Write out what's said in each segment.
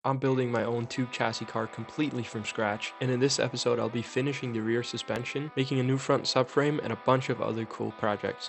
I'm building my own tube chassis car completely from scratch, and in this episode I'll be finishing the rear suspension, making a new front subframe, and a bunch of other cool projects.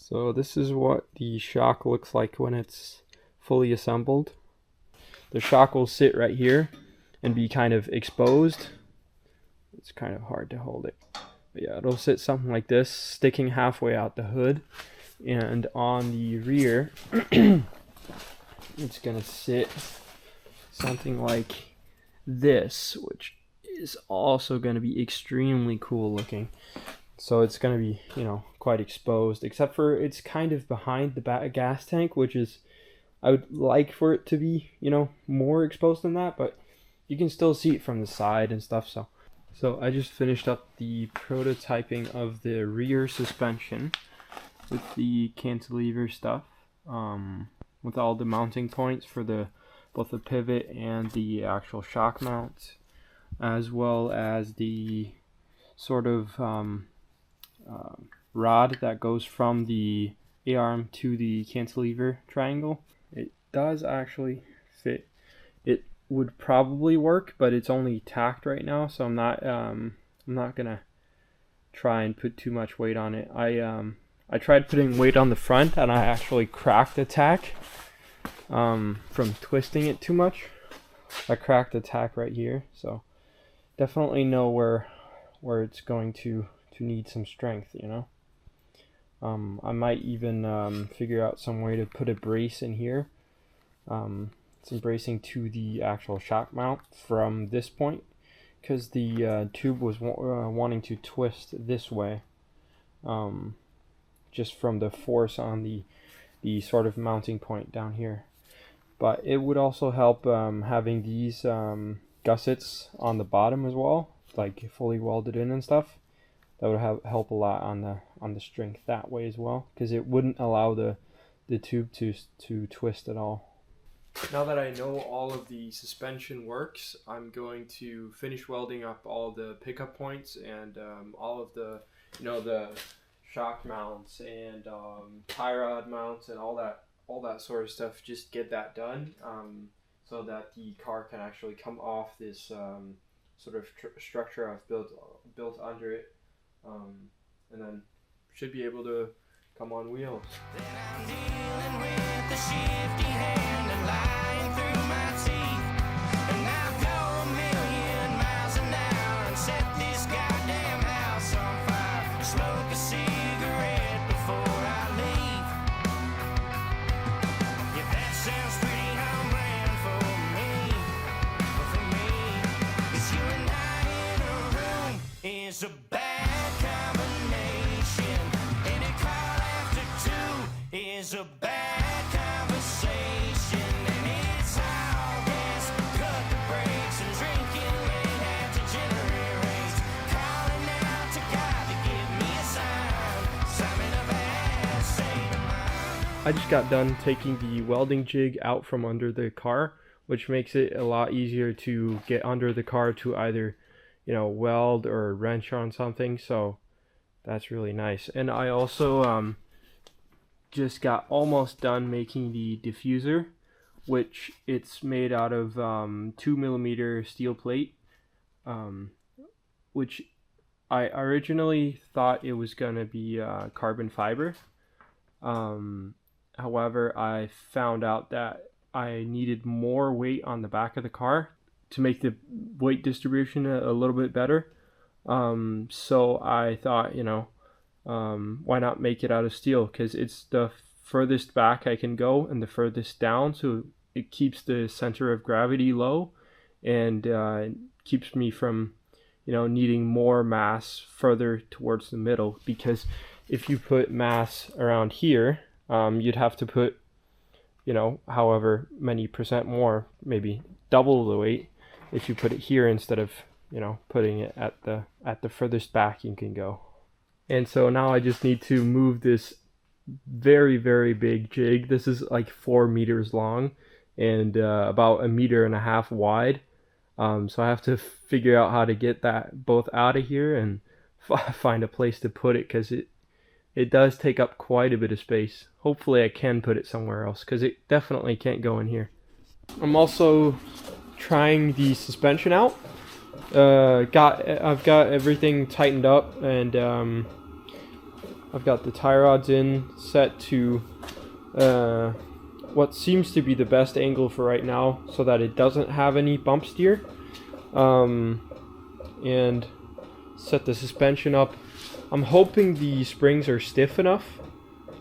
So this is what the shock looks like when it's fully assembled. The shock will sit right here and be kind of exposed. It's kind of hard to hold it. But yeah, it'll sit something like this, sticking halfway out the hood. And on the rear, it's going to sit something like this, which is also going to be extremely cool looking. So it's going to be, quite exposed, except for it's kind of behind the gas tank, which is, I would like for it to be, more exposed than that, but you can still see it from the side and stuff. So I just finished up the prototyping of the rear suspension with the cantilever stuff, with all the mounting points for both the pivot and the actual shock mount, as well as the sort of rod that goes from the A-arm to the cantilever triangle. It does actually fit. It would probably work, but it's only tacked right now, so I'm not gonna try and put too much weight on it. I tried putting weight on the front, and I actually cracked the tack from twisting it too much. I cracked the tack right here, so definitely know where it's going to need some strength, I might even figure out some way to put a brace in here, some bracing to the actual shock mount from this point, because the tube was wanting to twist this way, just from the force on the sort of mounting point down here. But it would also help having these gussets on the bottom as well, like fully welded in and stuff. That would help a lot on the strength that way as well, because it wouldn't allow the tube to twist at all. Now that I know all of the suspension works, I'm going to finish welding up all the pickup points and all of the the shock mounts and tie rod mounts and all that sort of stuff. Just get that done, so that the car can actually come off this sort of structure I've built under it. And then should be able to come on wheels. Then I'm dealing with the shifty hand and lying through my teeth. And I'll go a million miles an hour and set this goddamn house on fire. Smoke a cigarette before I leave. Yeah, that sounds pretty on brand for me. But for me, it's you and I in a room. It's a bad is a bad conversation, and it's all gas. Cut the brakes and drinking late after generates. Calling out to God to give me a sign. Simon of bad state of mind. I just got done taking the welding jig out from under the car, which makes it a lot easier to get under the car to either, weld or wrench on something. So that's really nice. And I also just got almost done making the diffuser, which it's made out of 2mm steel plate, which I originally thought it was going to be carbon fiber. However, I found out that I needed more weight on the back of the car to make the weight distribution a little bit better. So I thought, why not make it out of steel, because it's the furthest back I can go and the furthest down, so it keeps the center of gravity low and keeps me from needing more mass further towards the middle, because if you put mass around here, you'd have to put, however many percent more, maybe double the weight, if you put it here instead of, putting it at the furthest back you can go. And so now I just need to move this very, very big jig. This is like 4 meters long and about 1.5 meters wide. So I have to figure out how to get that both out of here and find a place to put it, because it does take up quite a bit of space. Hopefully I can put it somewhere else, because it definitely can't go in here. I'm also trying the suspension out. I've got everything tightened up, and I've got the tie rods in, set to what seems to be the best angle for right now, so that it doesn't have any bump steer, and set the suspension up. I'm hoping the springs are stiff enough,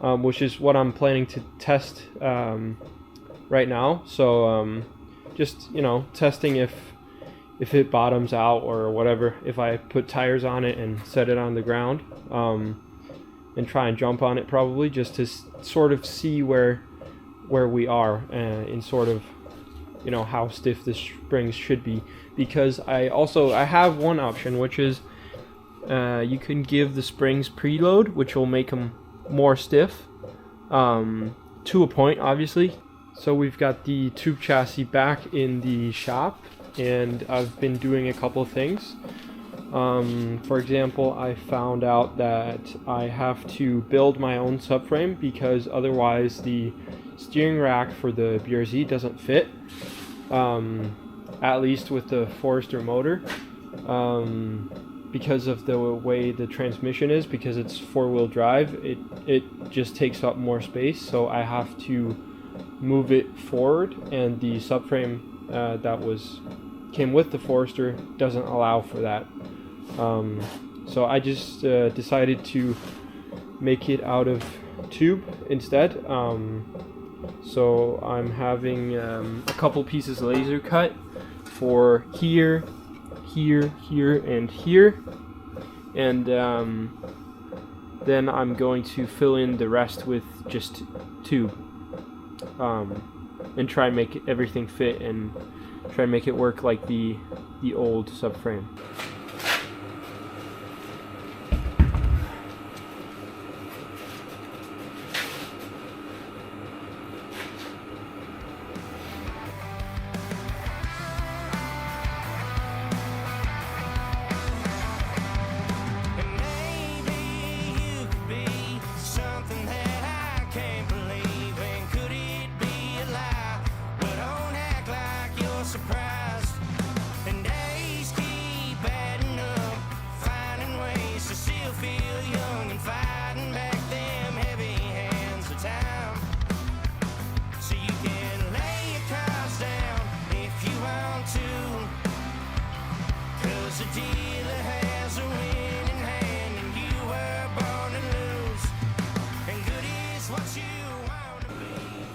which is what I'm planning to test right now. So just testing if it bottoms out or whatever, if I put tires on it and set it on the ground, and try and jump on it, probably just to sort of see where we are, in sort of how stiff the springs should be. Because I have one option, which is you can give the springs preload, which will make them more stiff, to a point, obviously. So we've got the tube chassis back in the shop, and I've been doing a couple of things. For example, I found out that I have to build my own subframe, because otherwise the steering rack for the BRZ doesn't fit, at least with the Forester motor, because of the way the transmission is. Because it's 4-wheel drive, it just takes up more space, so I have to move it forward, and the subframe that came with the Forester doesn't allow for that. So I just decided to make it out of tube instead. So I'm having a couple pieces laser cut for here, and here, and then I'm going to fill in the rest with just tube, and try and make everything fit, and try and make it work like the old subframe.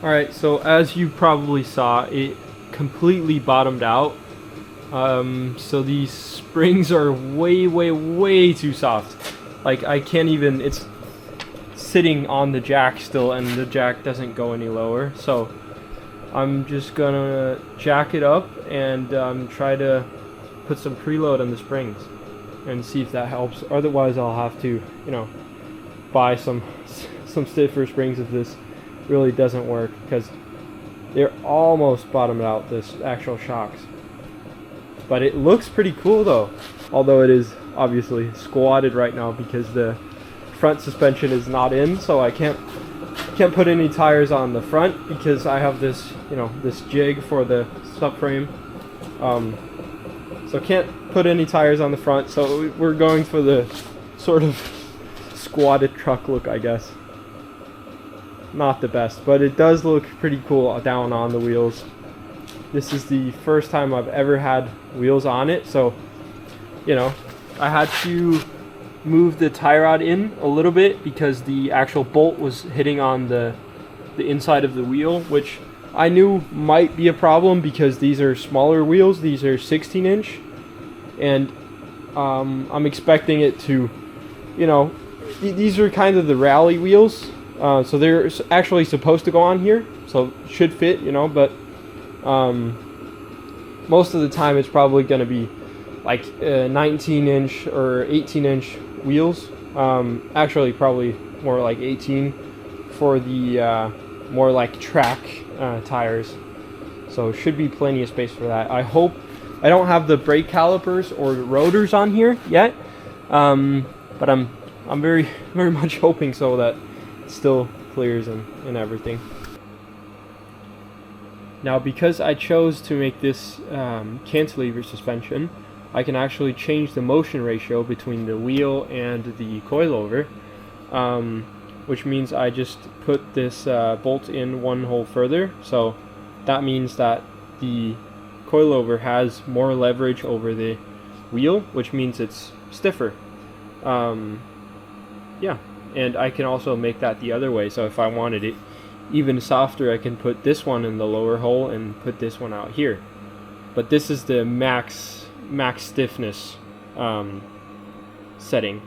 Alright, so as you probably saw, it completely bottomed out. So these springs are way too soft. Like, I can't even, it's sitting on the jack still, and the jack doesn't go any lower. So I'm just gonna jack it up and try to put some preload on the springs and see if that helps. Otherwise I'll have to, buy some stiffer springs if this really doesn't work, because they're almost bottomed out, this actual shocks. But it looks pretty cool though, although it is obviously squatted right now because the front suspension is not in, so I can't put any tires on the front because I have this this jig for the subframe, so can't put any tires on the front. So we're going for the sort of squatted truck look, I guess. Not the best, but it does look pretty cool down on the wheels. This is the first time I've ever had wheels on it, so I had to move the tie rod in a little bit because the actual bolt was hitting on the inside of the wheel, which I knew might be a problem because these are smaller wheels. These are 16-inch, and I'm expecting it to, you know, these are kind of the rally wheels, so they're actually supposed to go on here, so it should fit, you know, but most of the time it's probably going to be like 19-inch or 18-inch wheels. Actually, probably more like 18 for the more like track tires. So should be plenty of space for that. I hope I don't have the brake calipers or rotors on here yet, but I'm very much hoping so, that it still clears and everything. Now, because I chose to make this cantilever suspension, I can actually change the motion ratio between the wheel and the coilover, which means I just put this bolt in one hole further. So that means that the coilover has more leverage over the wheel, which means it's stiffer. Yeah, and I can also make that the other way. So if I wanted it even softer, I can put this one in the lower hole and put this one out here. But this is the max stiffness setting.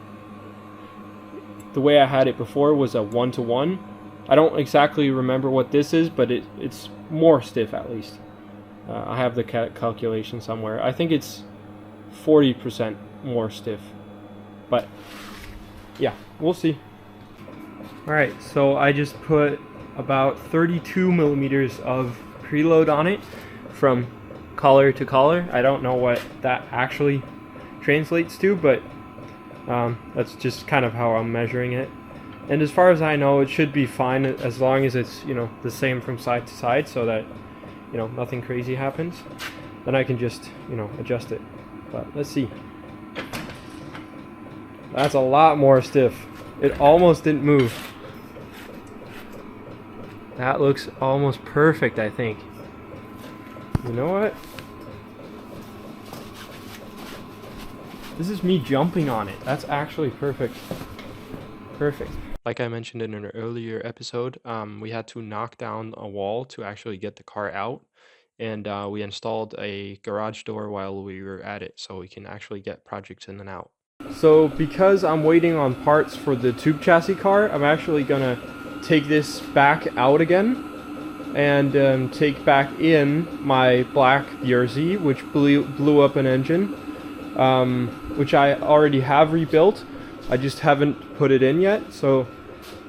The way I had it before was a 1-to-1. I don't exactly remember what this is, but it's more stiff at least. I have the calculation somewhere. I think it's 40% more stiff, but yeah, we'll see. Alright, so I just put about 32 millimeters of preload on it from collar to collar. I don't know what that actually translates to, but that's just kind of how I'm measuring it. And as far as I know, it should be fine as long as it's, you know, the same from side to side, so that, you know, nothing crazy happens. Then I can just, you know, adjust it. But let's see. That's a lot more stiff. It almost didn't move. That looks almost perfect, I think. You know what? This is me jumping on it. That's actually perfect. Perfect. Like I mentioned in an earlier episode, we had to knock down a wall to actually get the car out. And we installed a garage door while we were at it, so we can actually get projects in and out. So because I'm waiting on parts for the tube chassis car, I'm actually gonna take this back out again and take back in my black BRZ, which blew up an engine, which I already have rebuilt. I just haven't put it in yet, so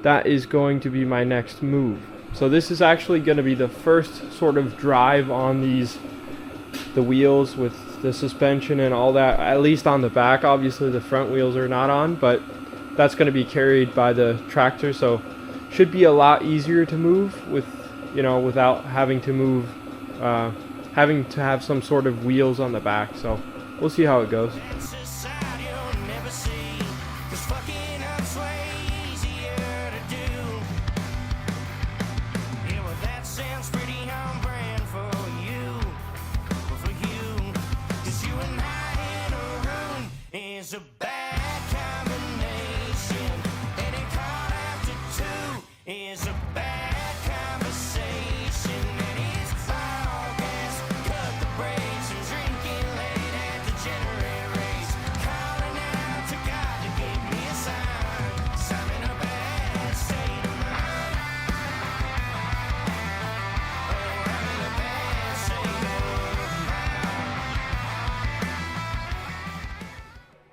that is going to be my next move. So this is actually going to be the first sort of drive on the wheels with the suspension and all that, at least on the back. Obviously the front wheels are not on, but that's going to be carried by the tractor, so should be a lot easier to move with, you know, without having to move, having to have some sort of wheels on the back. So we'll see how it goes.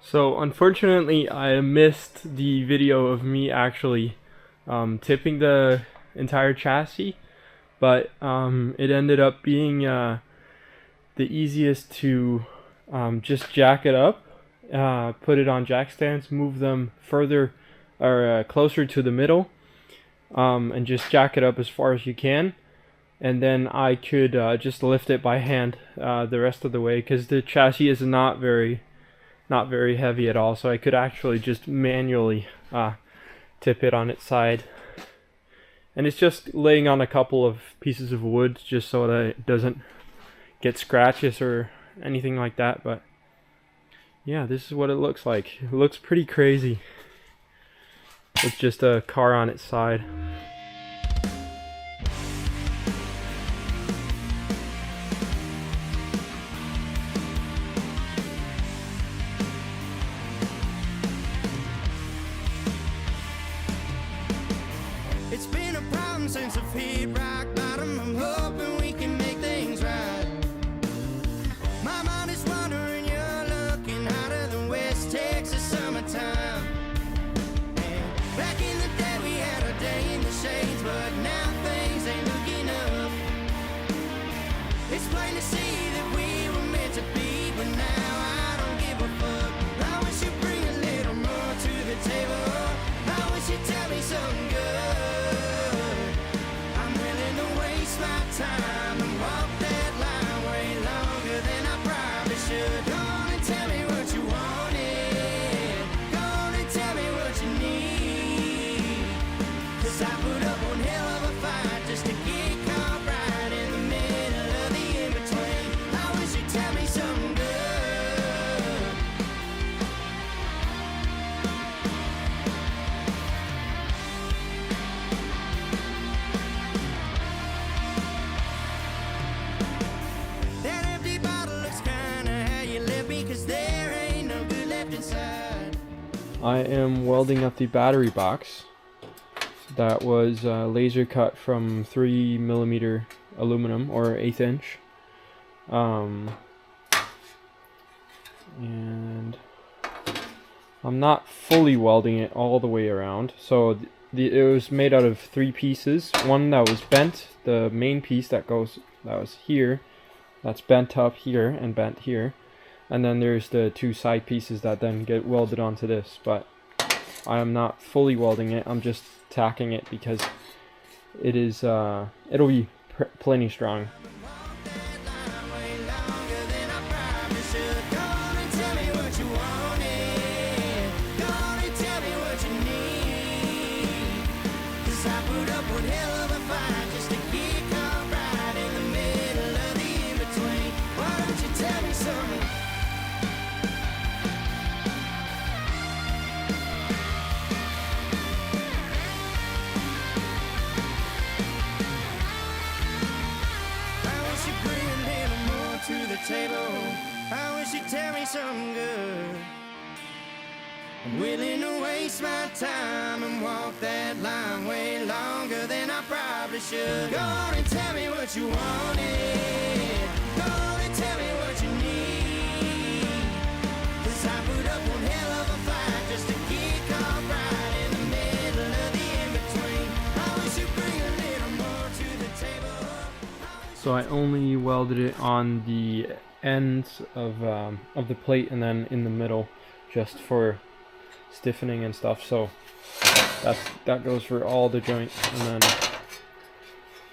So unfortunately I missed the video of me actually tipping the entire chassis, but it ended up being the easiest to just jack it up, put it on jack stands, move them further or closer to the middle, and just jack it up as far as you can, and then I could just lift it by hand the rest of the way, because the chassis is not very heavy at all, so I could actually just manually tip it on its side. And it's just laying on a couple of pieces of wood just so that it doesn't get scratches or anything like that. But yeah, this is what it looks like. It looks pretty crazy. It's just a car on its side. since I've hit rock bottom. I'm hoping we can make things right. My mind is wandering, you're looking hotter than West Texas summertime. And back in the day we had a day in the shades, but now things ain't looking up. It's plain to see that we were meant to be, but now I don't give a fuck. I wish you'd bring a little more to the table. I wish you'd tell me something good. I'm willing to waste my time and walk that line way longer than I probably should. Go on and tell me what you wanted. Go on and tell me what you need. 'Cause I put up one hell of a fight just to get caught right in the middle of the in-between. I wish you'd tell me something good. That empty bottle looks kinda how you left me, 'cause there ain't no good left inside. I am welding up the battery box that was laser cut from 3mm aluminum, or 1/8 inch. And I'm not fully welding it all the way around, so it was made out of 3 pieces. One that was bent, the main piece that was here, that's bent up here and bent here, and then there's the 2 side pieces that then get welded onto this. But I am not fully welding it, I'm just tacking it because it is it'll be plenty strong. I wish you'd tell me something good. I'm willing to waste my time and walk that line way longer than I probably should. Go on and tell me what you wanted. Go on and tell me what you need. 'Cause I put up one hell of a fight just to get caught right in the middle of the in-between. I wish you'd bring a little more to the table. So I only welded it on the ends of the plate and then in the middle, just for stiffening and stuff. So that goes for all the joints, and then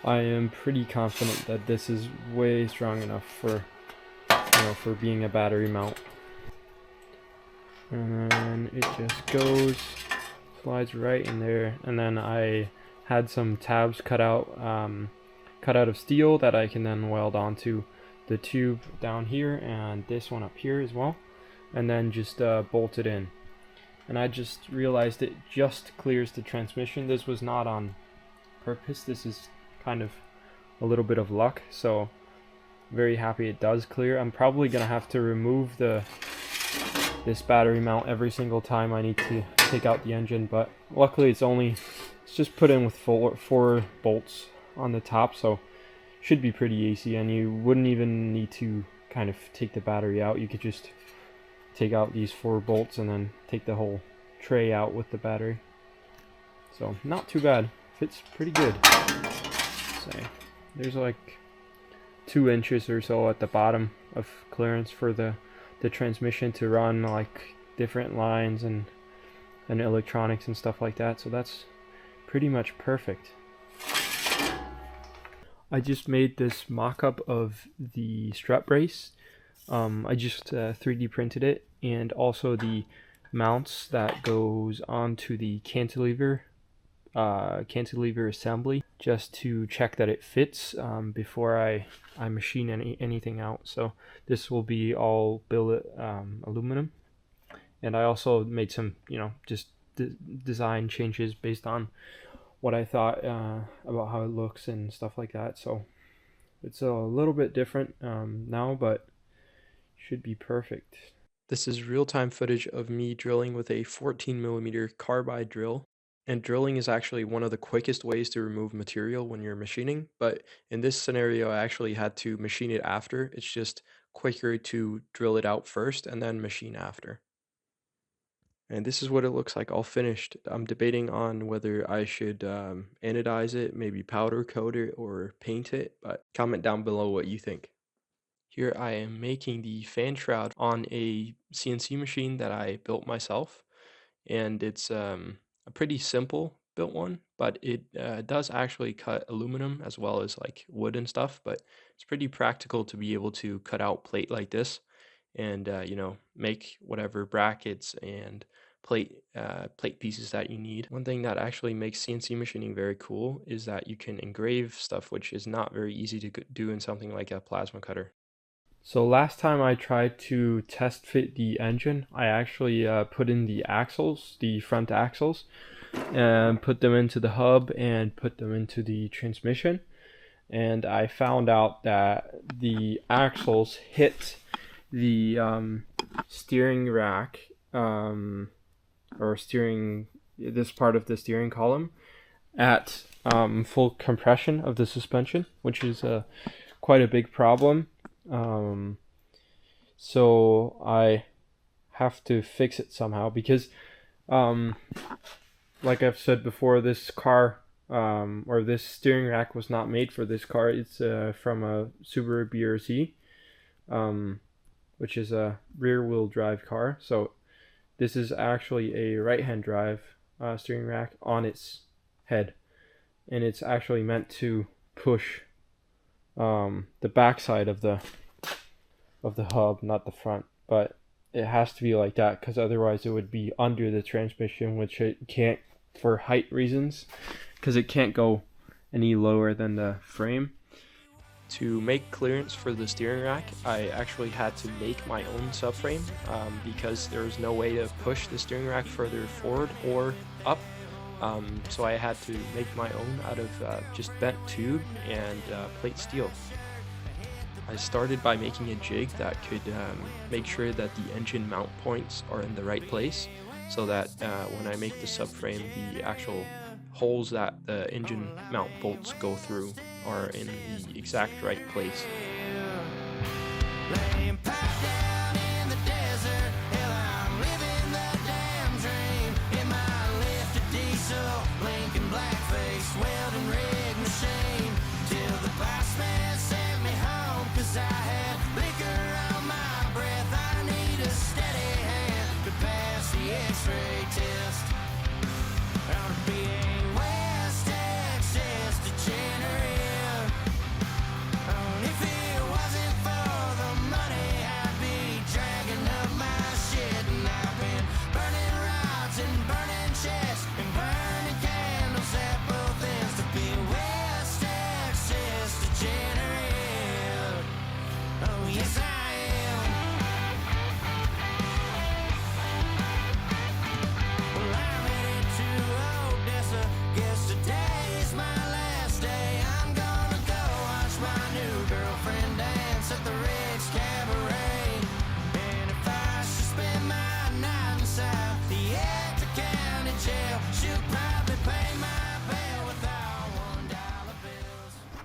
I am pretty confident that this is way strong enough for for being a battery mount. And then it just goes, slides right in there, and then I had some tabs cut out of steel that I can then weld onto the tube down here and this one up here as well, and then just bolt it in. And I just realized it just clears the transmission. This was not on purpose, this is kind of a little bit of luck, so very happy it does clear. I'm probably gonna have to remove this battery mount every single time I need to take out the engine, but luckily it's just put in with four bolts on the top, so should be pretty easy, and you wouldn't even need to kind of take the battery out. You could just take out these 4 bolts and then take the whole tray out with the battery. So not too bad, fits pretty good. So there's like 2 inches or so at the bottom of clearance for the transmission to run like different lines and electronics and stuff like that, so that's pretty much perfect. I just made this mock-up of the strut brace. I just 3D printed it, and also the mounts that goes onto the cantilever assembly, just to check that it fits before I machine anything out. So this will be all billet aluminum, and I also made some just design changes based on what I thought about how it looks and stuff like that. So it's a little bit different now, but should be perfect. This is real-time footage of me drilling with a 14mm carbide drill. And drilling is actually one of the quickest ways to remove material when you're machining, but in this scenario, I actually had to machine it after. It's just quicker to drill it out first and then machine after. And this is what it looks like all finished. I'm debating on whether I should anodize it, maybe powder coat it, or paint it, but comment down below what you think. Here I am making the fan shroud on a CNC machine that I built myself, and it's a pretty simple built one, but it does actually cut aluminum as well as like wood and stuff, but it's pretty practical to be able to cut out plate like this and make whatever brackets and plate pieces that you need. One thing that actually makes CNC machining very cool is that you can engrave stuff, which is not very easy to do in something like a plasma cutter. So last time I tried to test fit the engine, I actually put in the axles, the front axles, and put them into the hub and put them into the transmission. And I found out that the axles hit the steering rack, or steering, this part of the steering column at full compression of the suspension, which is quite a big problem. So I have to fix it somehow because, like I've said before, this car, or this steering rack was not made for this car. It's from a Subaru BRZ, which is a rear-wheel drive car. So this is actually a right-hand drive steering rack on its head, and it's actually meant to push the backside of the hub, not the front. But it has to be like that because otherwise it would be under the transmission, which it can't for height reasons, because it can't go any lower than the frame. To make clearance for the steering rack, I actually had to make my own subframe because there was no way to push the steering rack further forward or up. So I had to make my own out of just bent tube and plate steel. I started by making a jig that could make sure that the engine mount points are in the right place, so that when I make the subframe, the actual holes that the engine mount bolts go through are in the exact right place.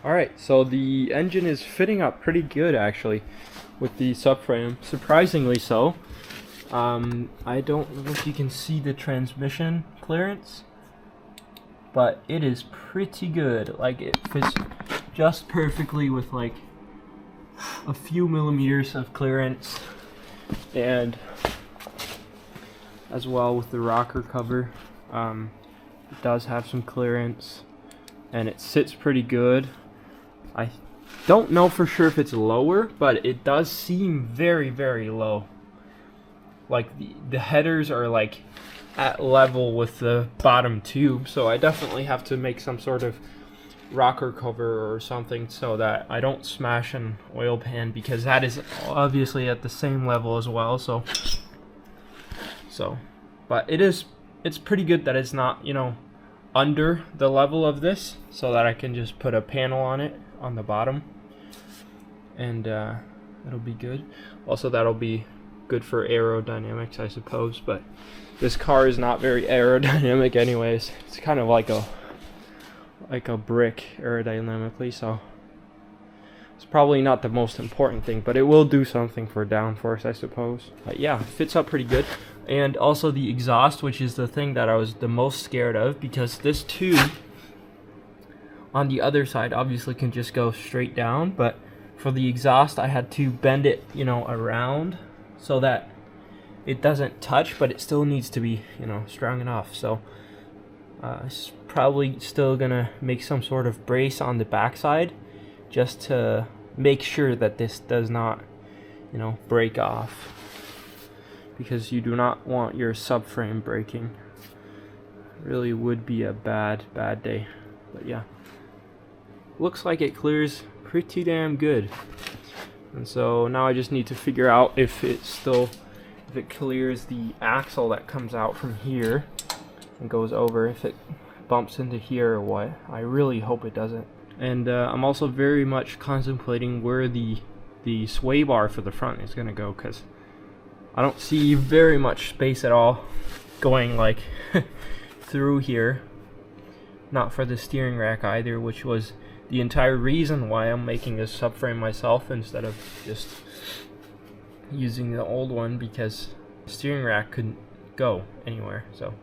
Alright, so the engine is fitting up pretty good actually with the subframe, surprisingly so. I don't know if you can see the transmission clearance, but it is pretty good. Like, it fits just perfectly with like a few millimeters of clearance, and as well with the rocker cover, it does have some clearance and it sits pretty good. I don't know for sure if it's lower, but it does seem very, very low. Like the headers are like at level with the bottom tube, so I definitely have to make some sort of rocker cover or something so that I don't smash an oil pan, because that is obviously at the same level as well. So but it's pretty good that it's not, you know, under the level of this, so that I can just put a panel on it on the bottom, and it'll be good. Also, that'll be good for aerodynamics, I suppose, but this car is not very aerodynamic anyways. It's kind of like a brick aerodynamically, so it's probably not the most important thing, but it will do something for downforce, I suppose. But yeah, it fits up pretty good. And also the exhaust, which is the thing that I was the most scared of, because this tube on the other side obviously can just go straight down, but for the exhaust I had to bend it, you know, around so that it doesn't touch, but it still needs to be, you know, strong enough. So it's probably still gonna make some sort of brace on the backside just to make sure that this does not, you know, break off, because you do not want your subframe breaking. It really would be a bad day. But yeah, looks like it clears pretty damn good. And so now I just need to figure out if it clears the axle that comes out from here and goes over, if it bumps into here or what. I really hope it doesn't. And I'm also very much contemplating where the sway bar for the front is gonna go, because I don't see very much space at all going like through here. Not for the steering rack either, which was the entire reason why I'm making this subframe myself instead of just using the old one, because the steering rack couldn't go anywhere, so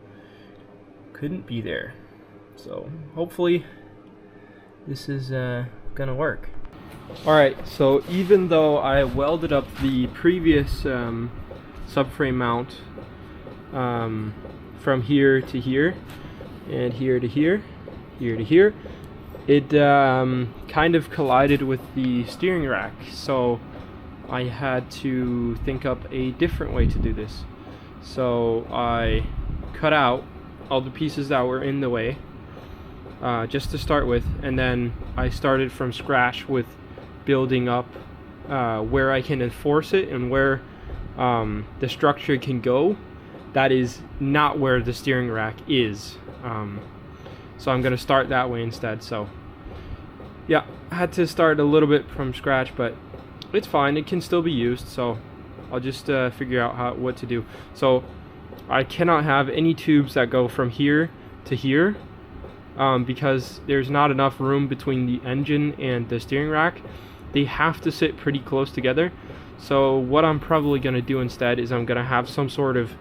couldn't be there. So hopefully this is gonna work. Alright, so even though I welded up the previous subframe mount from here to here and here to here, here to here, it kind of collided with the steering rack, so I had to think up a different way to do this. So I cut out all the pieces that were in the way, just to start with, and then I started from scratch with building up where I can enforce it and where the structure can go that is not where the steering rack is. So I'm going to start that way instead. So yeah, I had to start a little bit from scratch, but it's fine, it can still be used. So I'll just figure out what to do. So I cannot have any tubes that go from here to here, because there's not enough room between the engine and the steering rack. They have to sit pretty close together. So what I'm probably going to do instead is I'm going to have some sort of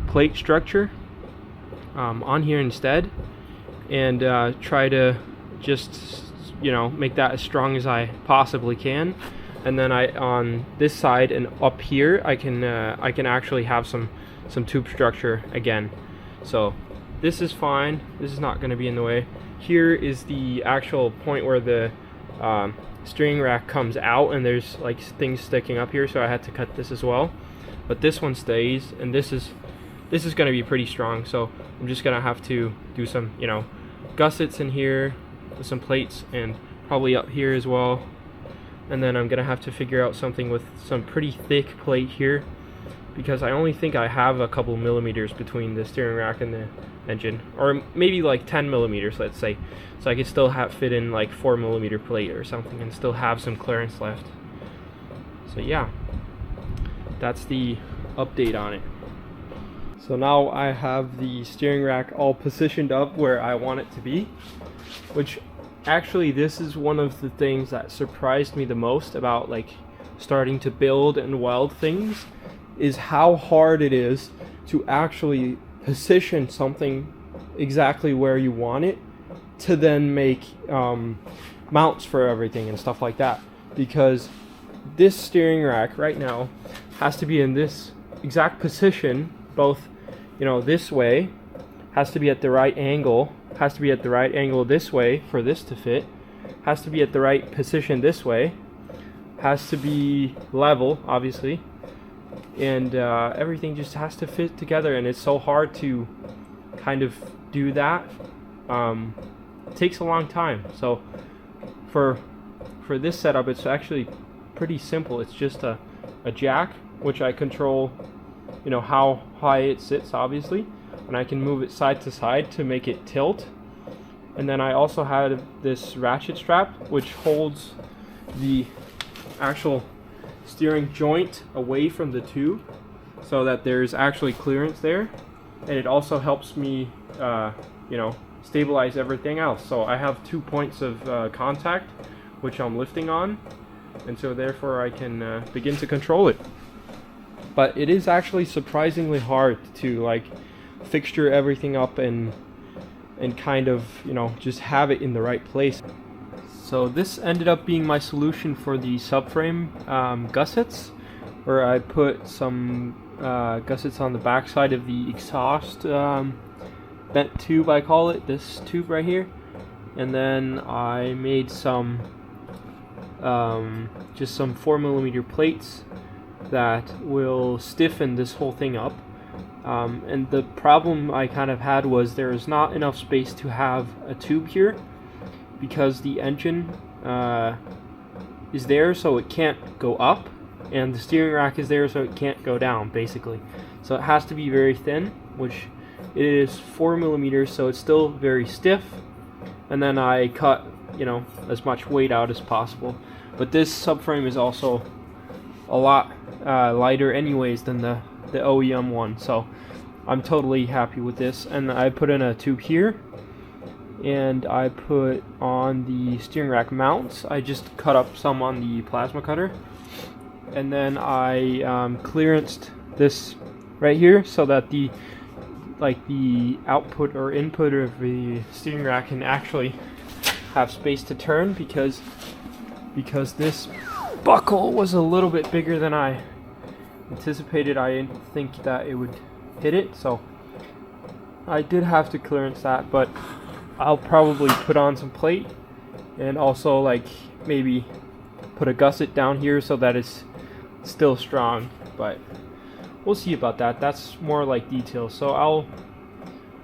plate structure on here instead, and try to just, you know, make that as strong as I possibly can. And then on this side and up here I can actually have some tube structure again. So this is fine, this is not going to be in the way. Here is the actual point where the steering rack comes out, and there's like things sticking up here, so I had to cut this as well. But this one stays, and this is going to be pretty strong, so I'm just going to have to do some, you know, gussets in here with some plates, and probably up here as well. And then I'm going to have to figure out something with some pretty thick plate here, because I only think I have a couple millimeters between the steering rack and the engine, or maybe like 10 millimeters, let's say, so I could still fit in like 4 millimeter plate or something and still have some clearance left. So yeah, that's the update on it. So now I have the steering rack all positioned up where I want it to be, which actually this is one of the things that surprised me the most about like starting to build and weld things, is how hard it is to actually position something exactly where you want it to then make mounts for everything and stuff like that. Because this steering rack right now has to be in this exact position, both, you know, this way, has to be at the right angle, has to be at the right angle this way for this to fit, has to be at the right position this way, has to be level, obviously, and everything just has to fit together, and it's so hard to kind of do that. It takes a long time. So for this setup, it's actually pretty simple. It's just a jack, which I control, you know, how high it sits, obviously, and I can move it side to side to make it tilt. And then I also had this ratchet strap which holds the actual steering joint away from the tube, so that there's actually clearance there, and it also helps me you know, stabilize everything else. So I have 2 points of contact which I'm lifting on, and so therefore I can begin to control it. But it is actually surprisingly hard to like fixture everything up and kind of, you know, just have it in the right place. So this ended up being my solution for the subframe gussets, where I put some gussets on the backside of the exhaust vent tube, I call it, this tube right here, and then I made some just some 4mm plates that will stiffen this whole thing up. And the problem I kind of had was there is not enough space to have a tube here, because the engine is there so it can't go up, and the steering rack is there so it can't go down, basically. So it has to be very thin, which it is 4mm, so it's still very stiff. And then I cut, you know, as much weight out as possible. But this subframe is also a lot lighter anyways than the OEM one, so I'm totally happy with this. And I put in a tube here, and I put on the steering rack mounts. I just cut up some on the plasma cutter, and then I clearanced this right here so that the output or input of the steering rack can actually have space to turn, because this buckle was a little bit bigger than I anticipated. I didn't think that it would hit it, so I did have to clearance that, but I'll probably put on some plate and also like maybe put a gusset down here so that it's still strong, but we'll see about that. That's more like details. So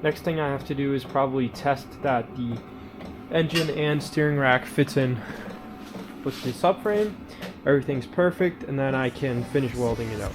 next thing I have to do is probably test that the engine and steering rack fits in with the subframe. Everything's perfect, and then I can finish welding it up.